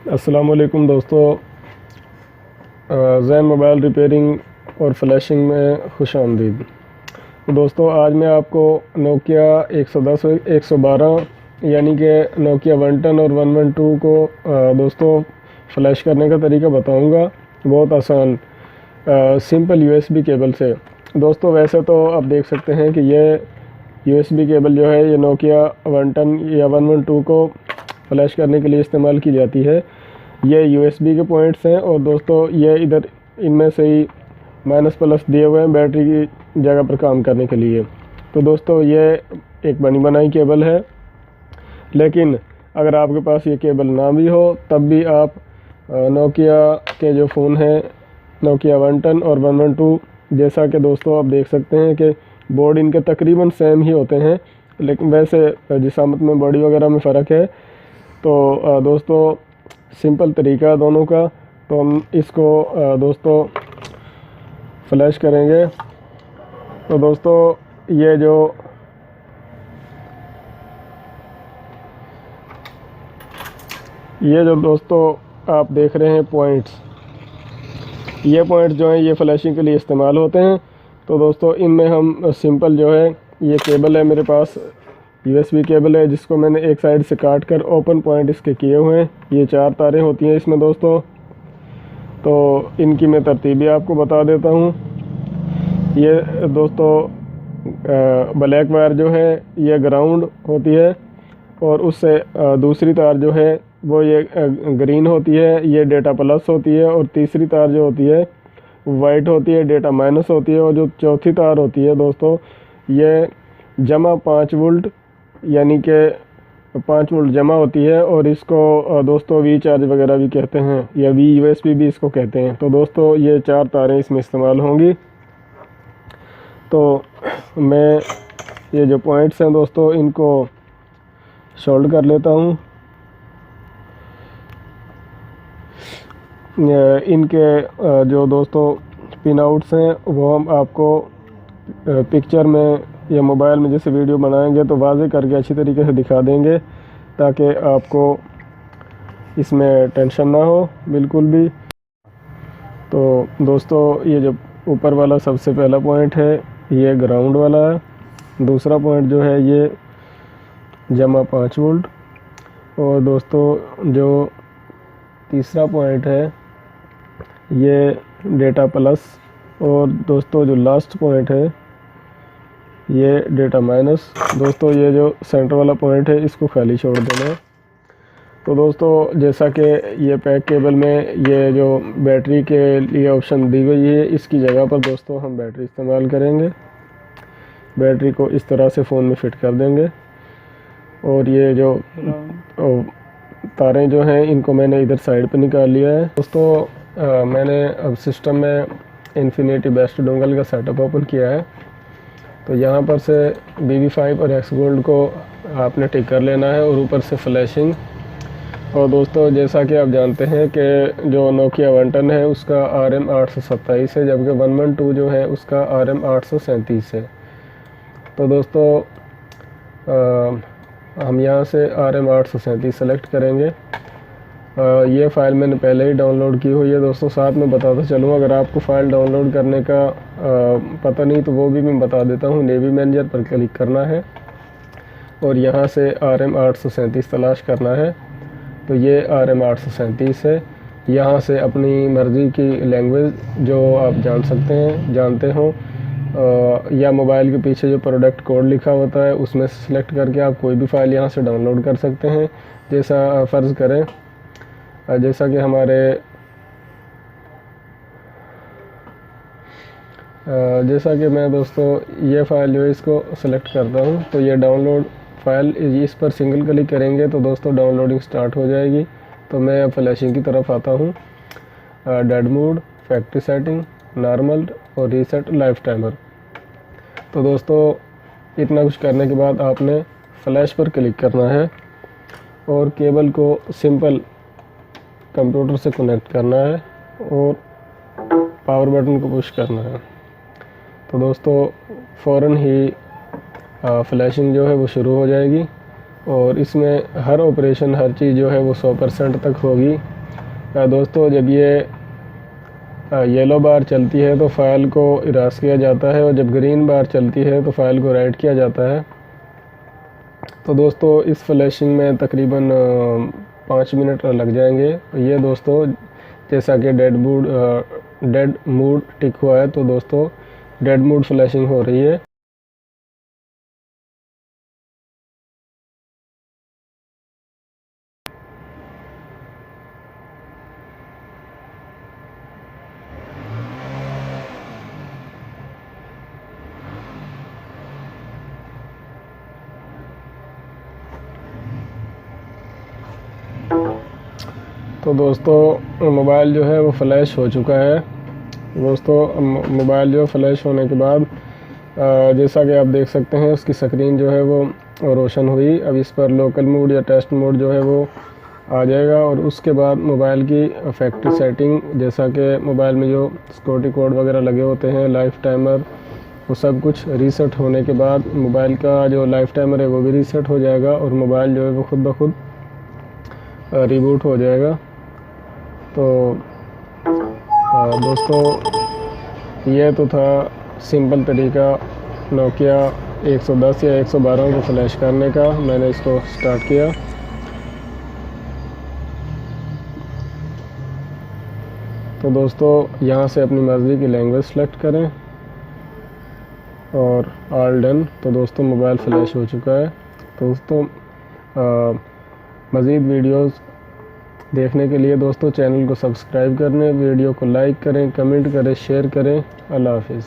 अस्सलामुअलैकुम दोस्तों, ज़ैन mobile repairing और फ्लैशिंग में खुश आमदीद। दोस्तों आज मैं आपको नोकिया 110 112 यानी कि नोकिया 110 और 112 को दोस्तों फ्लैश करने का तरीका बताऊंगा, बहुत आसान सिंपल यूएसबी केबल से। दोस्तों वैसे तो आप देख सकते हैं कि ये यूएसबी केबल जो है ये नोकिया 110 या 112 को फ्लैश करने के लिए इस्तेमाल की जाती है। ये यूएसबी के पॉइंट्स हैं और दोस्तों ये इधर इनमें से ही माइनस प्लस दिए हुए हैं बैटरी की जगह पर काम करने के लिए। तो दोस्तों ये एक बनी बनाई केबल है, लेकिन अगर आपके पास ये केबल ना भी हो तब भी आप नोकिया के जो फ़ोन हैं नोकिया 110 और 112, जैसा कि दोस्तों आप देख सकते हैं कि बोर्ड इनके तकरीबन सेम ही होते हैं, लेकिन वैसे जिसामत में बॉडी वगैरह में फ़र्क है। तो दोस्तों सिंपल तरीका दोनों का, तो हम इसको दोस्तों फ्लैश करेंगे। तो दोस्तों ये जो दोस्तों आप देख रहे हैं पॉइंट्स, ये पॉइंट्स जो हैं ये फ्लैशिंग के लिए इस्तेमाल होते हैं। तो दोस्तों इनमें हम सिंपल जो है ये केबल है मेरे पास, यूएसबी केबल है जिसको मैंने एक साइड से काट कर ओपन पॉइंट इसके किए हुए हैं। ये 4 तारें होती हैं इसमें दोस्तों, तो इनकी मैं तरतीब भी आपको बता देता हूँ। ये दोस्तों ब्लैक वायर जो है ये ग्राउंड होती है और उससे दूसरी तार जो है वो ये ग्रीन होती है, ये डेटा प्लस होती है, और तीसरी तार जो होती है वाइट होती है, डेटा माइनस होती है, और जो चौथी तार होती है दोस्तों ये जमा 5 वोल्ट यानी कि 5 वोल्ट जमा होती है, और इसको दोस्तों वी चार्ज वगैरह भी कहते हैं या वी यूएसबी भी इसको कहते हैं। तो दोस्तों ये 4 तारें इसमें इस्तेमाल होंगी। तो मैं ये जो पॉइंट्स हैं दोस्तों इनको सोल्ड कर लेता हूँ। इनके जो दोस्तों पिन आउट्स हैं वो हम आपको पिक्चर में या मोबाइल में जैसे वीडियो बनाएंगे तो वाज़े करके अच्छी तरीके से दिखा देंगे, ताकि आपको इसमें टेंशन ना हो बिल्कुल भी। तो दोस्तों ये जो ऊपर वाला सबसे पहला पॉइंट है ये ग्राउंड वाला है, दूसरा पॉइंट जो है ये जमा 5 वोल्ट, और दोस्तों जो तीसरा पॉइंट है ये डेटा प्लस, और दोस्तों जो लास्ट पॉइंट है ये डेटा माइनस। दोस्तों ये जो सेंटर वाला पॉइंट है इसको खाली छोड़ देना है। तो दोस्तों जैसा कि ये पैक केबल में ये जो बैटरी के लिए ऑप्शन दी गई है, इसकी जगह पर दोस्तों हम बैटरी इस्तेमाल करेंगे। बैटरी को इस तरह से फ़ोन में फ़िट कर देंगे, और ये जो तारें जो हैं इनको मैंने इधर साइड पे निकाल लिया है। दोस्तों मैंने अब सिस्टम में इन्फिनिटी बेस्ट डोंगल का सेटअप ओपन किया है। तो यहाँ पर से BB5 और एक्स गोल्ड को आपने टिक कर लेना है, और ऊपर से फ्लैशिंग। और दोस्तों जैसा कि आप जानते हैं कि जो नोकिया 110 है उसका RM 827 है, जबकि 112 जो है उसका RM 837 है। तो दोस्तों हम यहाँ से RM 837 सेलेक्ट करेंगे। ये फ़ाइल मैंने पहले ही डाउनलोड की हुई है दोस्तों, साथ में बताता चलूँ। अगर आपको फ़ाइल डाउनलोड करने का पता नहीं तो वो भी मैं बता देता हूँ। नेवी मैनेजर पर क्लिक करना है और यहाँ से RM 837 तलाश करना है। तो ये RM 837 है। यहाँ से अपनी मर्ज़ी की लैंग्वेज जो आप जानते हो, या मोबाइल के पीछे जो प्रोडक्ट कोड लिखा होता है उसमें से सिलेक्ट करके आप कोई भी फ़ाइल यहाँ से डाउनलोड कर सकते हैं। जैसा फ़र्ज़ करें जैसा कि जैसा कि मैं दोस्तों ये फ़ाइल जो है इसको सेलेक्ट करता हूँ, तो ये डाउनलोड फ़ाइल, इस पर सिंगल क्लिक करेंगे तो दोस्तों डाउनलोडिंग स्टार्ट हो जाएगी। तो मैं अब फ्लैशिंग की तरफ आता हूँ। Dead mode, factory setting, normal और रीसेट लाइफ टाइमर। तो दोस्तों इतना कुछ करने के बाद आपने फ्लैश पर क्लिक करना है, और केबल को सिंपल कंप्यूटर से कनेक्ट करना है और पावर बटन को पुश करना है। तो दोस्तों फ़ौरन ही फ्लैशिंग जो है वो शुरू हो जाएगी और इसमें हर ऑपरेशन, हर चीज़ जो है वो 100% तक होगी। दोस्तों जब ये येलो बार चलती है तो फ़ाइल को इरास किया जाता है और जब ग्रीन बार चलती है तो फ़ाइल को राइट किया जाता है। तो दोस्तों इस फ्लैशिंग में तकरीबन 5 मिनट लग जाएंगे। ये दोस्तों जैसा कि डेड मूड टिक हुआ है, तो दोस्तों डेड मूड फ्लैशिंग हो रही है। तो दोस्तों मोबाइल जो है वो फ्लैश हो चुका है। दोस्तों मोबाइल जो फ्लैश होने के बाद जैसा कि आप देख सकते हैं उसकी स्क्रीन जो है वो रोशन हुई। अब इस पर लोकल मोड या टेस्ट मोड जो है वो आ जाएगा और उसके बाद मोबाइल की फैक्ट्री सेटिंग, जैसा कि मोबाइल में जो सिक्योरिटी कोड वगैरह लगे होते हैं, लाइफ टाइमर, वो सब कुछ रीसेट होने के बाद मोबाइल का जो लाइफ टाइमर है वो भी रीसेट हो जाएगा और मोबाइल जो है वो खुद ब खुद रिबूट हो जाएगा। तो दोस्तों ये तो था सिंपल तरीका नोकिया 110 या 112 को फ्लैश करने का। मैंने इसको स्टार्ट किया। तो दोस्तों यहाँ से अपनी मर्ज़ी की लैंग्वेज सेलेक्ट करें और ऑल डन। तो दोस्तों मोबाइल फ्लैश हो चुका है। तो दोस्तों मज़ीद वीडियोस देखने के लिए दोस्तों चैनल को सब्सक्राइब करें, वीडियो को लाइक करें, कमेंट करें, शेयर करें। अल्लाह हाफिज़।